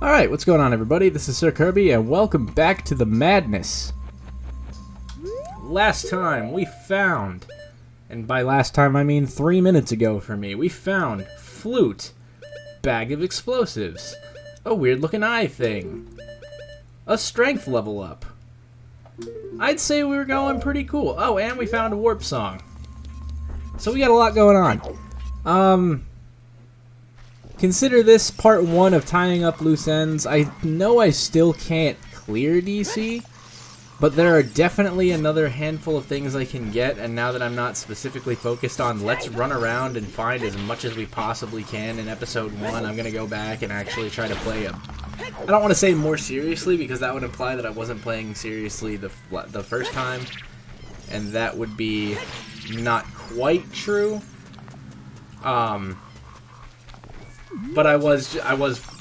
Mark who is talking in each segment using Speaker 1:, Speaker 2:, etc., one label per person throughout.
Speaker 1: Alright, what's going on everybody? This is Sir Kirby and welcome back to the madness. Last time we found, and by last time I mean 3 minutes ago for me, we found flute, bag of explosives, a weird looking eye thing, a strength level up. I'd say we were going pretty cool. Oh, and we found a warp song. So we got a lot going on. Consider this part 1 of tying up loose ends. I know I still can't clear DC, but there are definitely another handful of things I can get, and now that I'm not specifically focused on let's run around and find as much as we possibly can in episode 1, I'm going to go back and actually try to play I don't want to say more seriously, because that would imply that I wasn't playing seriously the first time, and that would be not quite true. But I was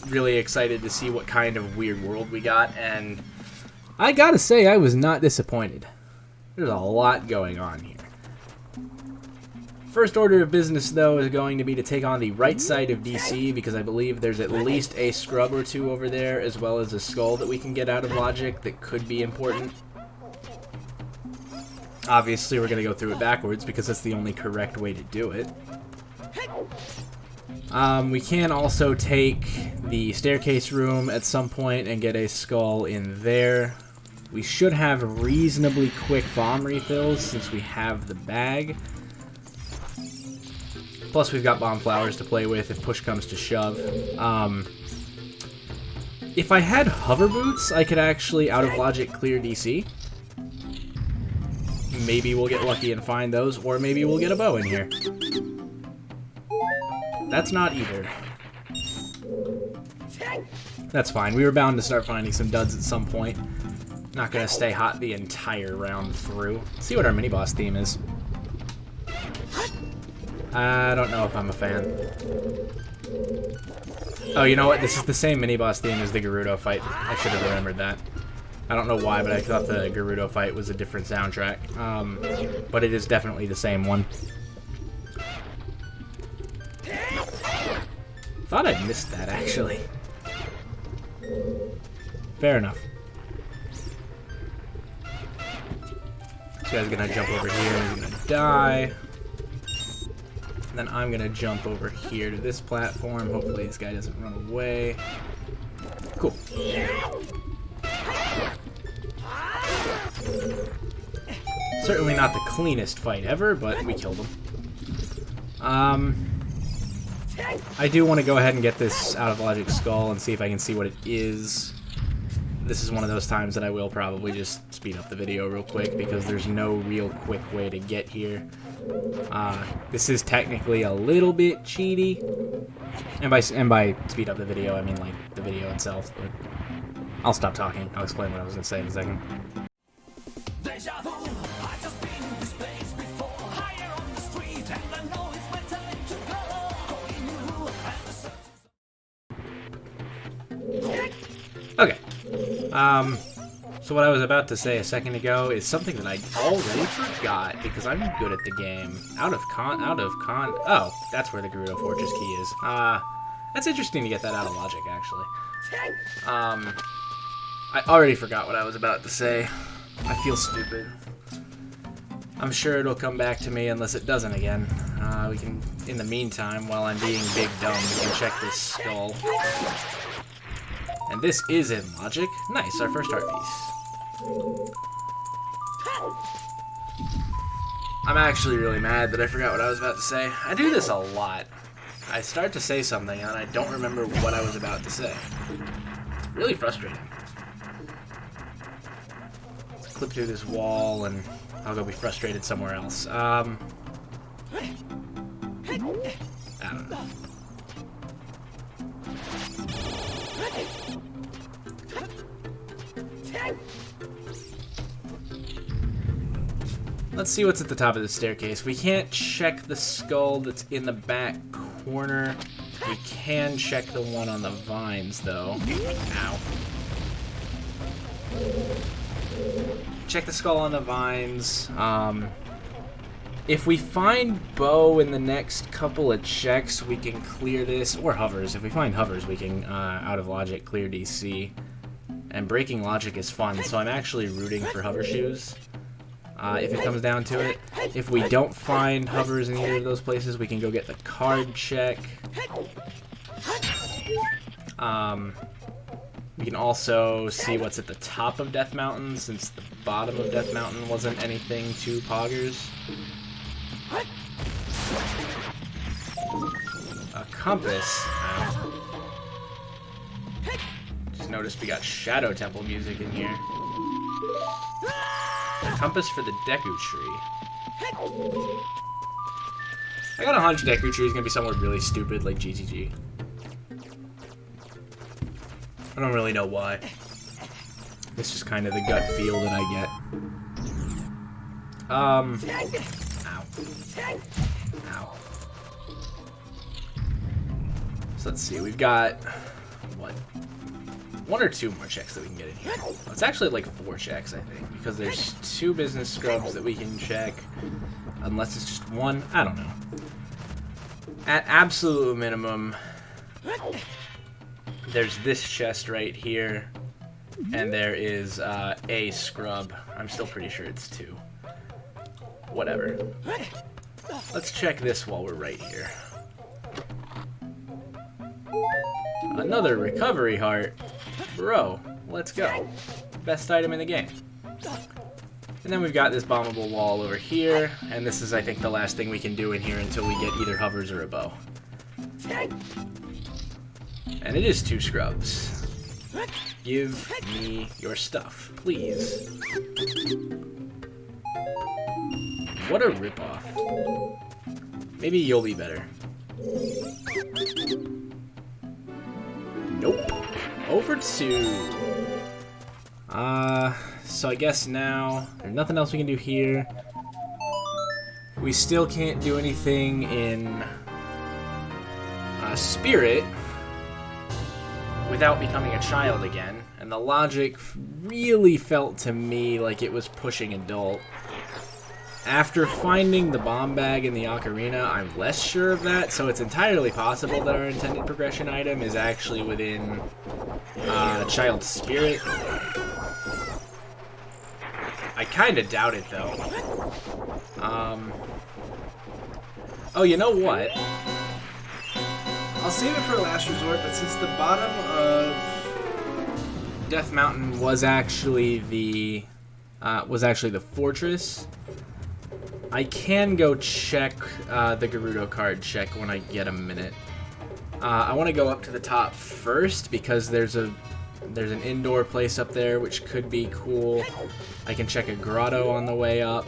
Speaker 1: really excited to see what kind of weird world we got, and I gotta say I was not disappointed. There's a lot going on here. First order of business, though, is going to be to take on the right side of DC, because I believe there's at least a scrub or two over there, as well as a skull that we can get out of logic that could be important. Obviously, we're going to go through it backwards, because that's the only correct way to do it. We can also take the staircase room at some point and get a skull in there. We should have reasonably quick bomb refills since we have the bag. Plus we've got bomb flowers to play with if push comes to shove. If I had hover boots, I could actually out of logic clear DC. Maybe we'll get lucky and find those, or maybe we'll get a bow in here. That's not either. That's fine. We were bound to start finding some duds at some point. Not gonna stay hot the entire round through. Let's see what our mini-boss theme is. I don't know if I'm a fan. Oh, you know what? This is the same mini-boss theme as the Gerudo fight. I should have remembered that. I don't know why, but I thought the Gerudo fight was a different soundtrack. But it is definitely the same one. Thought I missed that, actually. Fair enough. This guy's gonna jump over here, he's gonna die. And then I'm gonna jump over here to this platform. Hopefully this guy doesn't run away. Cool. Certainly not the cleanest fight ever, but we killed him. I do want to go ahead and get this out of logic skull and see if I can see what it is. This is one of those times that I will probably just speed up the video real quick because there's no real quick way to get here. This is technically a little bit cheaty, and by speed up the video I mean like the video itself. But I'll stop talking. I'll explain what I was going to say in a second. Okay. So what I was about to say a second ago is something that I already forgot because I'm good at the game. Oh, that's where the Gerudo Fortress key is. That's interesting to get that out of logic, actually. I already forgot what I was about to say. I feel stupid. I'm sure it'll come back to me unless it doesn't again. We can, in the meantime, while I'm being big dumb, we can check this skull. And this is in logic. Nice, our first heart piece. I'm actually really mad that I forgot what I was about to say. I do this a lot. I start to say something and I don't remember what I was about to say. It's really frustrating. Let's clip through this wall and I'll go be frustrated somewhere else. I don't know. Let's see what's at the top of the staircase. We can't check the skull that's in the back corner. We can check the one on the vines, though. Ow. Check the skull on the vines. If we find bow in the next couple of checks, we can clear this, or hovers. If we find hovers, we can, out of logic, clear DC. And breaking logic is fun, so I'm actually rooting for hover shoes, if it comes down to it. If we don't find hovers in either of those places, we can go get the card check. We can also see what's at the top of Death Mountain, since the bottom of Death Mountain wasn't anything too poggers. A compass. Just noticed we got Shadow Temple music in here. A compass for the Deku Tree. I got a hunch Deku Tree is gonna be somewhere really stupid like GTG. I don't really know why. It's just kind of the gut feel that I get. Ow. Ow. So let's see, we've got, what? 1 or 2 more checks that we can get in here. It's actually like 4 checks, I think, because there's 2 business scrubs that we can check, unless it's just 1. I don't know. At absolute minimum, there's this chest right here, and there is a scrub. I'm still pretty sure it's 2. Whatever. Let's check this while we're right here. Another recovery heart. Bro, let's go. Best item in the game. And then we've got this bombable wall over here, and this is, I think, the last thing we can do in here until we get either hovers or a bow. And it is 2 scrubs. Give me your stuff, please. What a ripoff. Maybe you'll be better. Nope. Over 2. So I guess now there's nothing else we can do here. We still can't do anything in Spirit without becoming a child again. And the logic really felt to me like it was pushing adult. After finding the bomb bag in the ocarina, I'm less sure of that, so it's entirely possible that our intended progression item is actually within Child Spirit. I kind of doubt it, though. Oh, you know what? I'll save it for last resort, but since the bottom of Death Mountain was actually the fortress, I can go check the Gerudo card check when I get a minute. I want to go up to the top first because there's an indoor place up there which could be cool. I can check a grotto on the way up.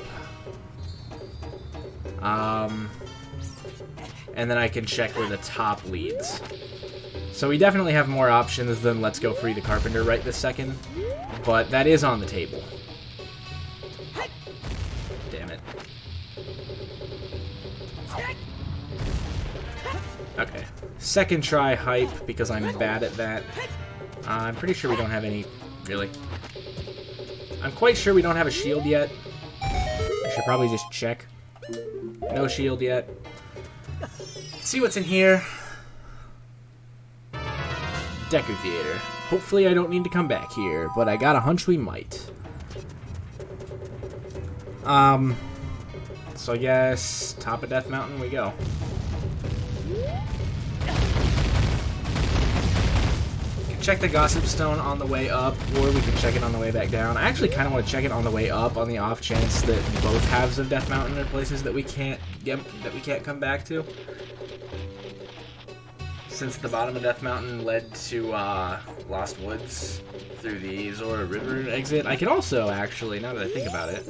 Speaker 1: And then I can check where the top leads. So we definitely have more options than let's go free the carpenter right this second. But that is on the table. Damn it. Okay. Second try hype because I'm bad at that. I'm pretty sure we don't have any... Really? I'm quite sure we don't have a shield yet. I should probably just check. No shield yet. See what's in here. Deku Theater. Hopefully I don't need to come back here, but I got a hunch we might. So I guess top of Death Mountain we go. Check the Gossip Stone on the way up, or we can check it on the way back down. I actually kind of want to check it on the way up, on the off chance that both halves of Death Mountain are places that we can't come back to. Since the bottom of Death Mountain led to Lost Woods through the Zora River exit, I could also actually, now that I think about it,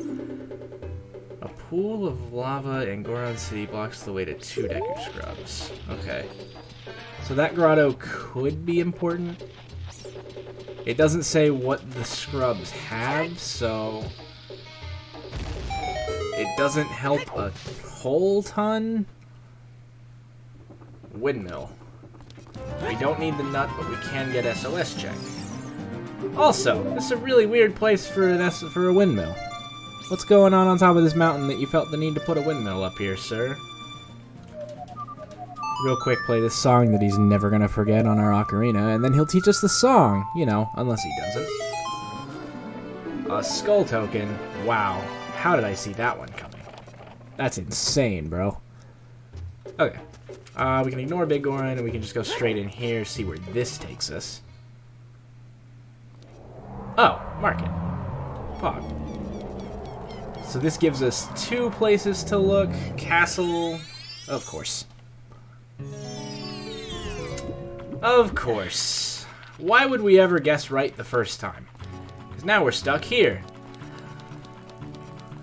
Speaker 1: a pool of lava in Goron City blocks the way to 2 Deku Scrubs. Okay. So that grotto could be important. It doesn't say what the scrubs have, so it doesn't help a whole ton. Windmill. We don't need the nut, but we can get SOS check. Also, this is a really weird place for a windmill. What's going on top of this mountain that you felt the need to put a windmill up here, sir? Real quick, play this song that he's never gonna forget on our ocarina, and then he'll teach us the song. You know, unless he doesn't. A skull token. Wow. How did I see that one coming? That's insane, bro. Okay. We can ignore Big Goron, and we can just go straight in here, see where this takes us. Oh, market. Pog. So this gives us 2 places to look. Castle, of course. Of course. Why would we ever guess right the first time? Because now we're stuck here.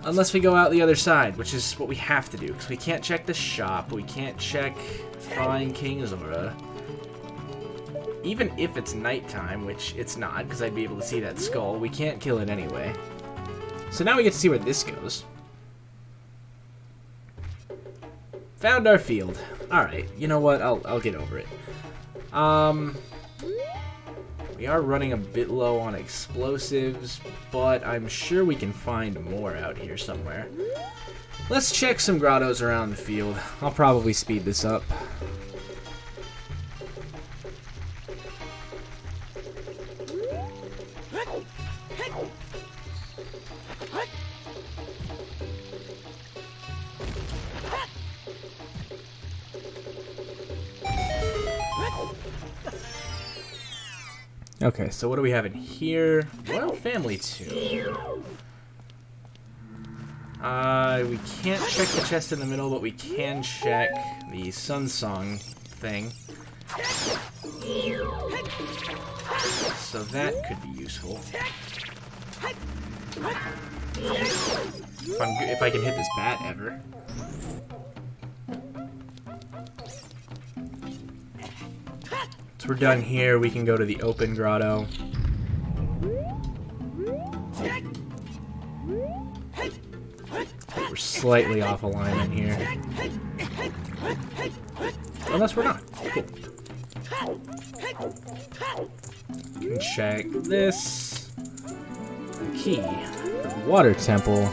Speaker 1: Unless we go out the other side, which is what we have to do. Because we can't check the shop. We can't check Find King Zora. Even if it's nighttime, which it's not, because I'd be able to see that skull, we can't kill it anyway. So now we get to see where this goes. Found our field. Alright, you know what? I'll get over it. We are running a bit low on explosives, but I'm sure we can find more out here somewhere. Let's check some grottos around the field. I'll probably speed this up. Okay, so what do we have in here? Royal Family 2. We can't check the chest in the middle, but we can check the Sun Song thing. So that could be useful. If I can hit this bat ever. We're done here, we can go to the open grotto. We're slightly off alignment here. Unless we're not. Cool. You can check this. A key for the water temple.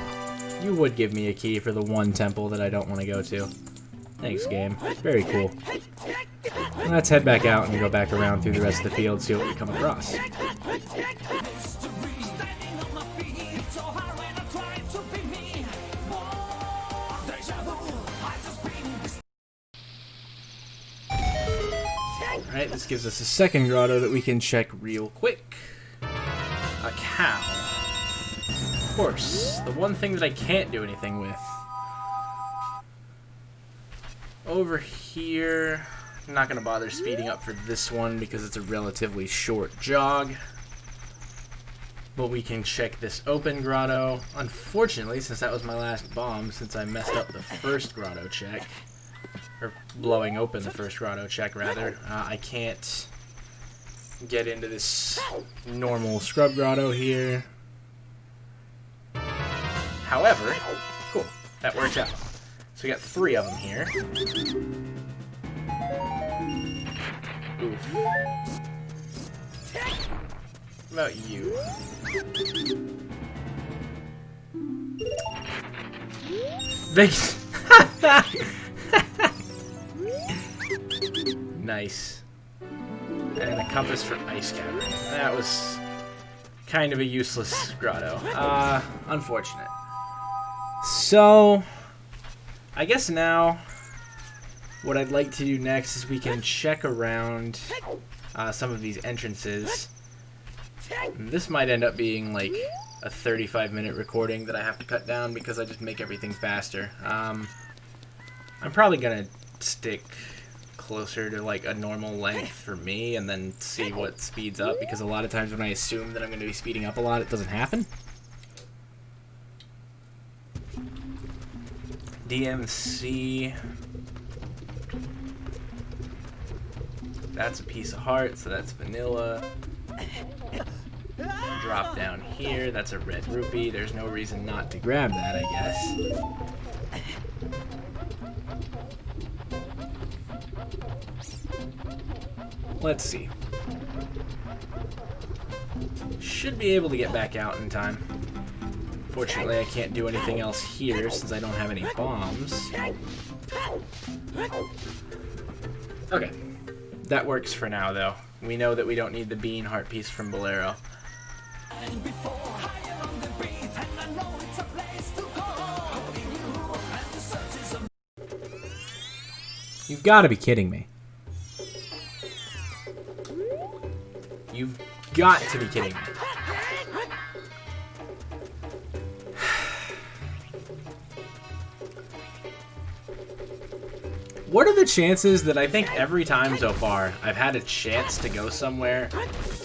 Speaker 1: You would give me a key for the one temple that I don't want to go to. Thanks, game. Very cool. Let's head back out and go back around through the rest of the field, see what we come across. Alright, this gives us a second grotto that we can check real quick. A cow. Of course, the one thing that I can't do anything with. Over here, I'm not going to bother speeding up for this one because it's a relatively short jog. But we can check this open grotto. Unfortunately, since that was my last bomb, since I messed up the first grotto check, or blowing open the first grotto check, rather, I can't get into this normal scrub grotto here. However, cool, that worked out. So we got 3 of them here. Oof. What about you? Thanks. Nice. And a compass for ice cavern. That was kind of a useless grotto. Unfortunate. So, I guess now what I'd like to do next is we can check around some of these entrances. This might end up being like a 35-minute recording that I have to cut down because I just make everything faster. I'm probably gonna stick closer to like a normal length for me and then see what speeds up, because a lot of times when I assume that I'm going to be speeding up a lot, it doesn't happen. DMC. That's a piece of heart, so that's vanilla. Drop down here, that's a red rupee. There's no reason not to grab that, I guess. Let's see. Should be able to get back out in time. Fortunately, I can't do anything else here since I don't have any bombs. Okay. That works for now, though. We know that we don't need the bean heart piece from Bolero. You've got to be kidding me. You've got to be kidding me. What are the chances that I think every time so far I've had a chance to go somewhere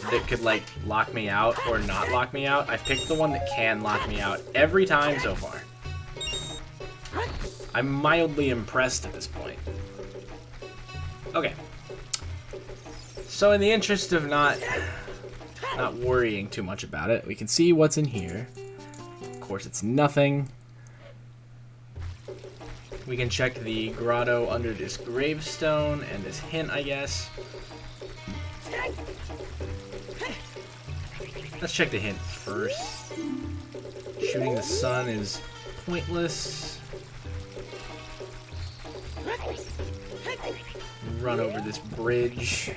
Speaker 1: that could, like, lock me out or not lock me out? I've picked the one that can lock me out every time so far. I'm mildly impressed at this point. Okay. So in the interest of not worrying too much about it, we can see what's in here. Of course, it's nothing. We can check the grotto under this gravestone and this hint, I guess. Let's check the hint first. Shooting the sun is pointless. Run over this bridge.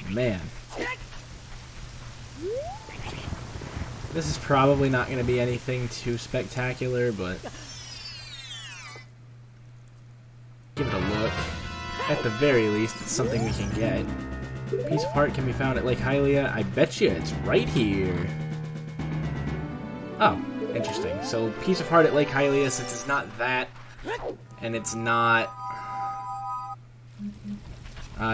Speaker 1: Man. This is probably not going to be anything too spectacular, but give it a look. At the very least, it's something we can get. Piece of heart can be found at Lake Hylia. I bet you it's right here. Oh, interesting. So, piece of heart at Lake Hylia, since it's not that, and it's not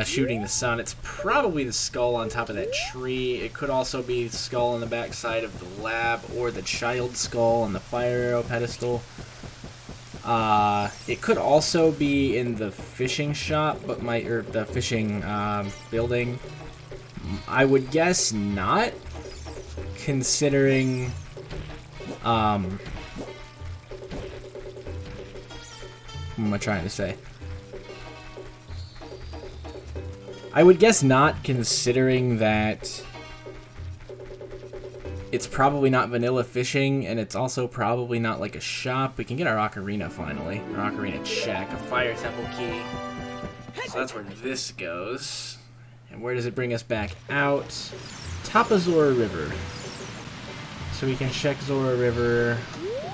Speaker 1: shooting the sun, it's probably the skull on top of that tree. It could also be the skull on the backside of the lab, or the child skull on the fire arrow pedestal. It could also be in the fishing shop, but the fishing building. I would guess not, considering what am I trying to say? I would guess not, considering that it's probably not vanilla fishing, and it's also probably not like a shop. We can get our ocarina finally. Our ocarina check. A fire temple key. So that's where this goes. And where does it bring us back out? Top of Zora River. So we can check Zora River.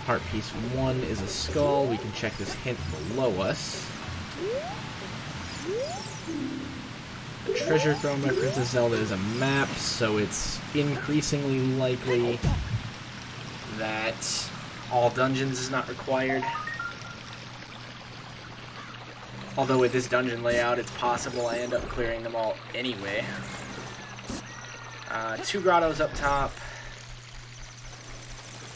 Speaker 1: Heart piece 1 is a skull. We can check this hint below us. The treasure throne by Princess Zelda is a map, so it's increasingly likely that all dungeons is not required. Although with this dungeon layout, it's possible I end up clearing them all anyway. 2 grottos up top.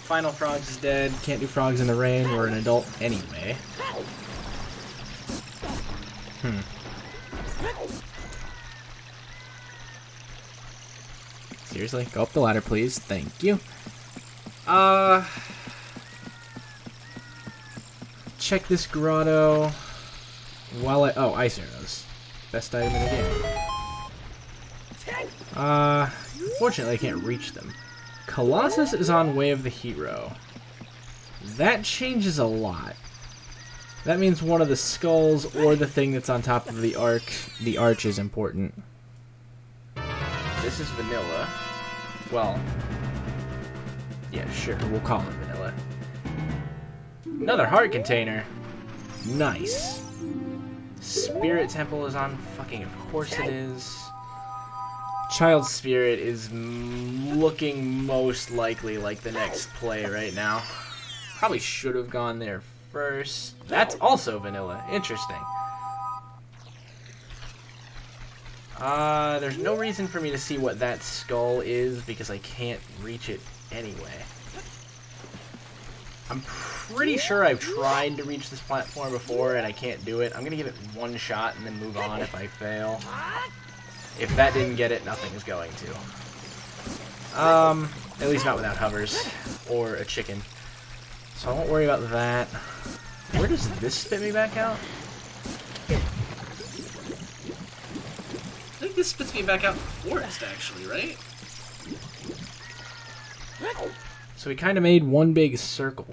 Speaker 1: Final Frog's is dead. Can't do frogs in the rain. We're an adult anyway. Seriously? Go up the ladder, please. Thank you. Check this grotto. Oh, ice arrows. Best item in the game. Unfortunately, I can't reach them. Colossus is on Way of the Hero. That changes a lot. That means one of the skulls or the thing that's on top of the arch is important. This is vanilla. Well, yeah, sure, we'll call it vanilla. Another heart container. Nice. Spirit Temple is on fucking, of course it is. Child Spirit is looking most likely like the next play right now. Probably should have gone there first. That's also vanilla. Interesting. There's no reason for me to see what that skull is because I can't reach it anyway. I'm pretty sure I've tried to reach this platform before and I can't do it. I'm gonna give it one shot and then move on if I fail. If that didn't get it, nothing is going to. At least not without hovers or a chicken. So I won't worry about that. Where does this spit me back out? think this spits me back out in the forest, actually, right? So we kind of made one big circle.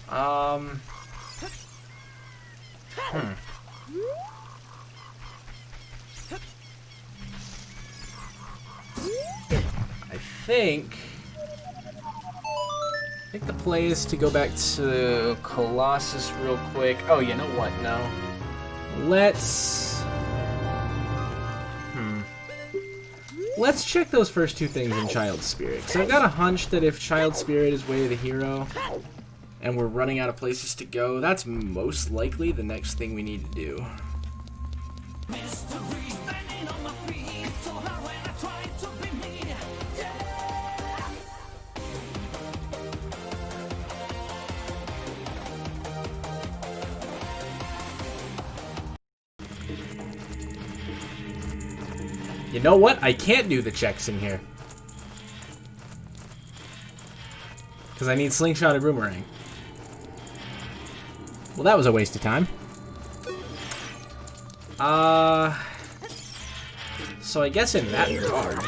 Speaker 1: I think the play is to go back to Colossus real quick. Oh, you know what? No. Let's check those first two things in Child Spirit. So I've got a hunch that if Child Spirit is Way of the Hero, and we're running out of places to go, that's most likely the next thing we need to do. You know what? I can't do the checks in here. Because I need Slingshot and Boomerang. Well, that was a waste of time. So I guess in that regard...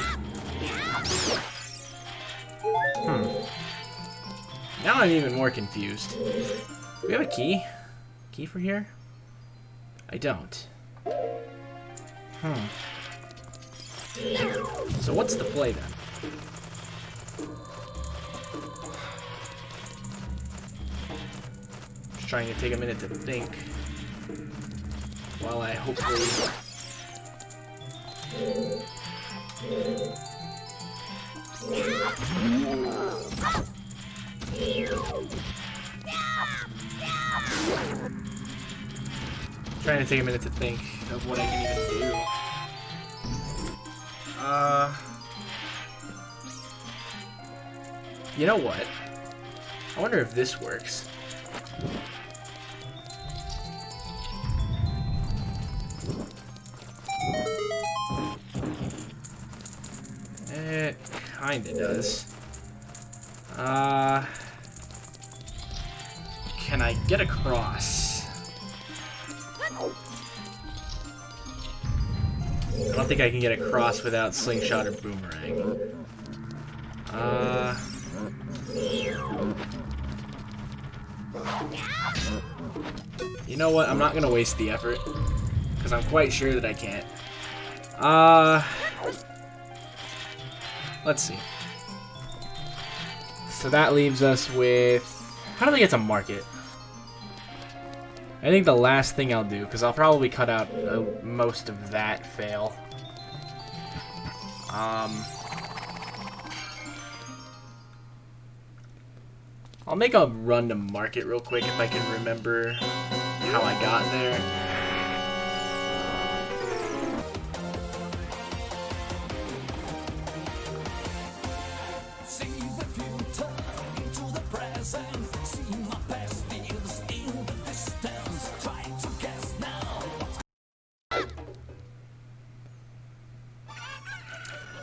Speaker 1: Now I'm even more confused. Do we have a key? Key for here? I don't. So what's the play then? Just trying to take a minute to think while I hopefully... Trying to take a minute to think of what I can even do. You know what? I wonder if this works. It kinda does. Can I get across? I don't think I can get across without Slingshot or Boomerang. You know what? I'm not gonna waste the effort, because I'm quite sure that I can't. Let's see. So that leaves us with... How do they get to market? I think the last thing I'll do, because I'll probably cut out most of that fail. I'll make a run to market real quick if I can remember how I got there.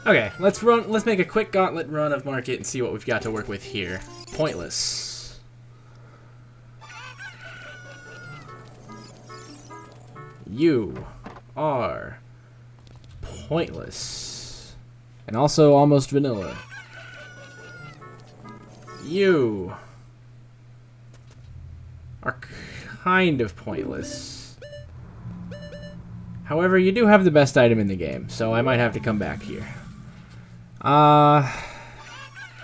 Speaker 1: Okay, let's make a quick gauntlet run of market and see what we've got to work with here. Pointless. You are pointless. And also almost vanilla. You are kind of pointless. However, you do have the best item in the game, so I might have to come back here.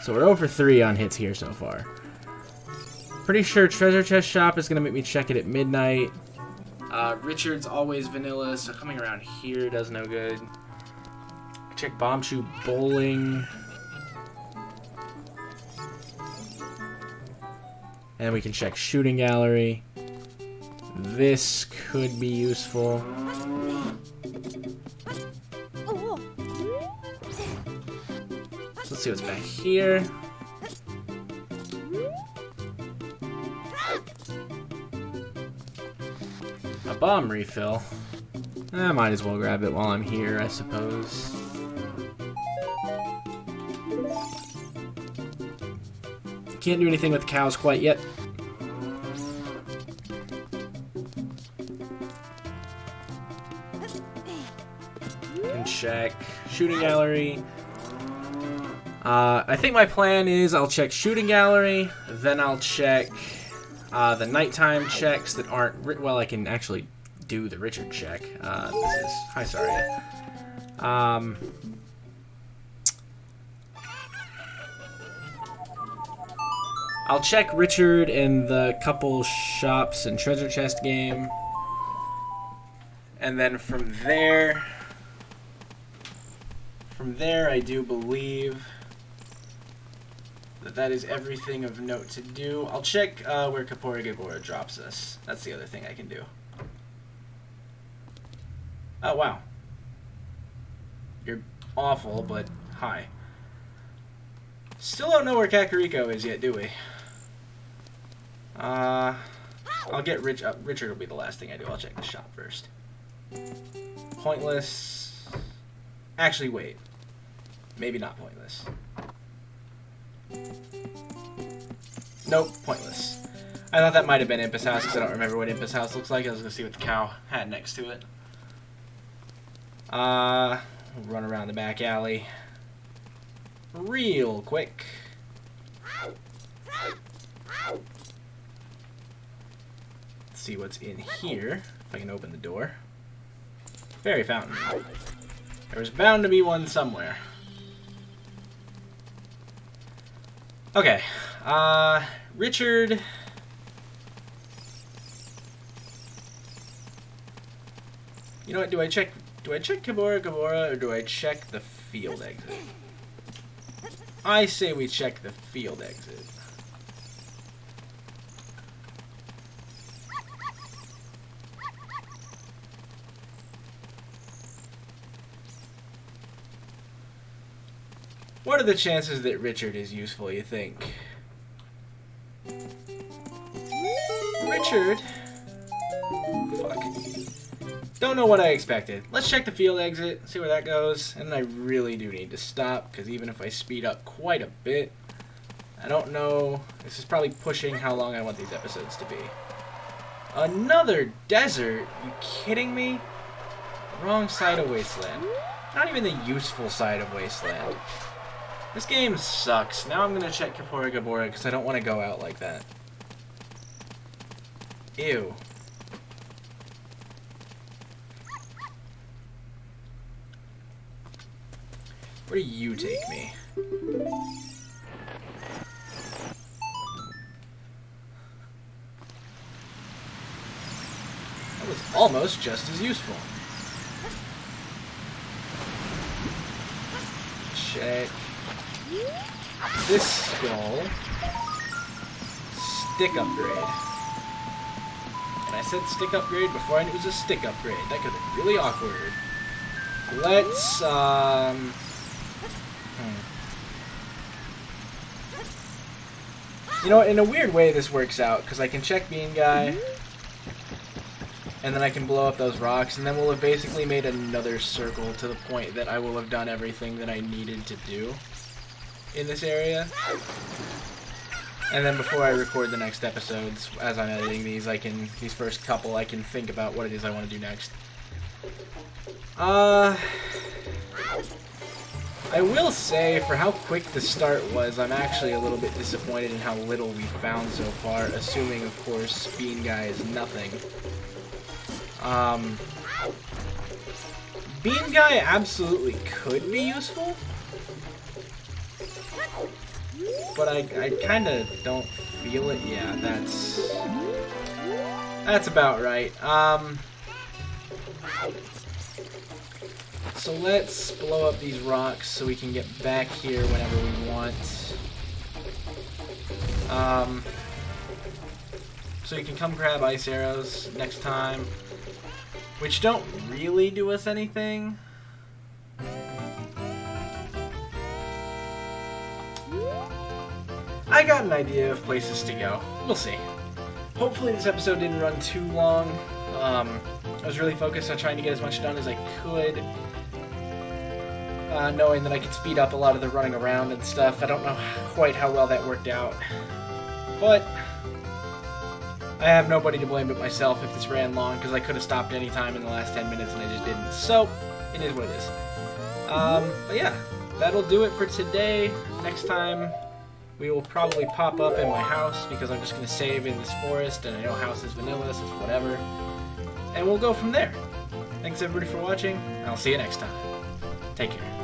Speaker 1: So we're 0 for 3 on hits here so far. Pretty sure Treasure Chest Shop is going to make me check it at midnight. Richard's always vanilla, so coming around here does no good. Check Bombchu Bowling. And we can check Shooting Gallery. This could be useful. So let's see what's back here. A bomb refill. I might as well grab it while I'm here, I suppose. Can't do anything with the cows quite yet. Can check shooting gallery. I think my plan is I'll check shooting gallery, then I'll check the nighttime checks that aren't... Well, I can actually do the Richard check. This is... Hi, sorry. I'll check Richard and the couple shops and treasure chest game. And then from there, I do believe that is everything of note to do. I'll check where Kapora Gabora drops us. That's the other thing I can do. Oh, wow. You're awful, but hi. Still don't know where Kakariko is yet, do we? I'll get Richard will be the last thing I do. I'll check the shop first. Pointless. Actually, wait. Maybe not pointless. Nope, pointless. I thought that might have been Impa's house because I don't remember what Impa's house looks like. I was going to see what the cow had next to it. We'll run around the back alley real quick. Let's see what's in here. If I can open the door. Fairy fountain. There was bound to be one somewhere. Okay. Richard. You know what? Do I check Kabora Gabora or do I check the field exit? I say we check the field exit. What are the chances that Richard is useful, you think? Richard? Fuck. Don't know what I expected. Let's check the field exit, see where that goes, and I really do need to stop, because even if I speed up quite a bit, I don't know. This is probably pushing how long I want these episodes to be. Another desert? You kidding me? Wrong side of Wasteland. Not even the useful side of Wasteland. This game sucks. Now I'm gonna check Kapora Gabora because I don't want to go out like that. Ew. Where do you take me? That was almost just as useful. Check. This skull. Stick upgrade. And I said stick upgrade before I knew it was a stick upgrade. That could have been really awkward. Let's, You know, in a weird way this works out, because I can check Bean Guy, and then I can blow up those rocks, and then we'll have basically made another circle to the point that I will have done everything that I needed to do in this area. And then before I record the next episodes, as I'm editing these, these first couple, I can think about what it is I want to do next. I will say, for how quick the start was, I'm actually a little bit disappointed in how little we found so far, assuming, of course, Bean Guy is nothing. Bean Guy absolutely could be useful, but I kind of don't feel it. Yeah, that's about right. So let's blow up these rocks so we can get back here whenever we want. So you can come grab ice arrows next time, which don't really do us anything. I got an idea of places to go. We'll see. Hopefully this episode didn't run too long. I was really focused on trying to get as much done as I could. Knowing that I could speed up a lot of the running around and stuff. I don't know quite how well that worked out. But I have nobody to blame but myself if this ran long, because I could have stopped any time in the last 10 minutes and I just didn't. So, it is what it is. But yeah, that'll do it for today. Next time, we will probably pop up in my house because I'm just going to save in this forest, and I know house is vanilla, so it's whatever. And we'll go from there. Thanks everybody for watching, and I'll see you next time. Take care.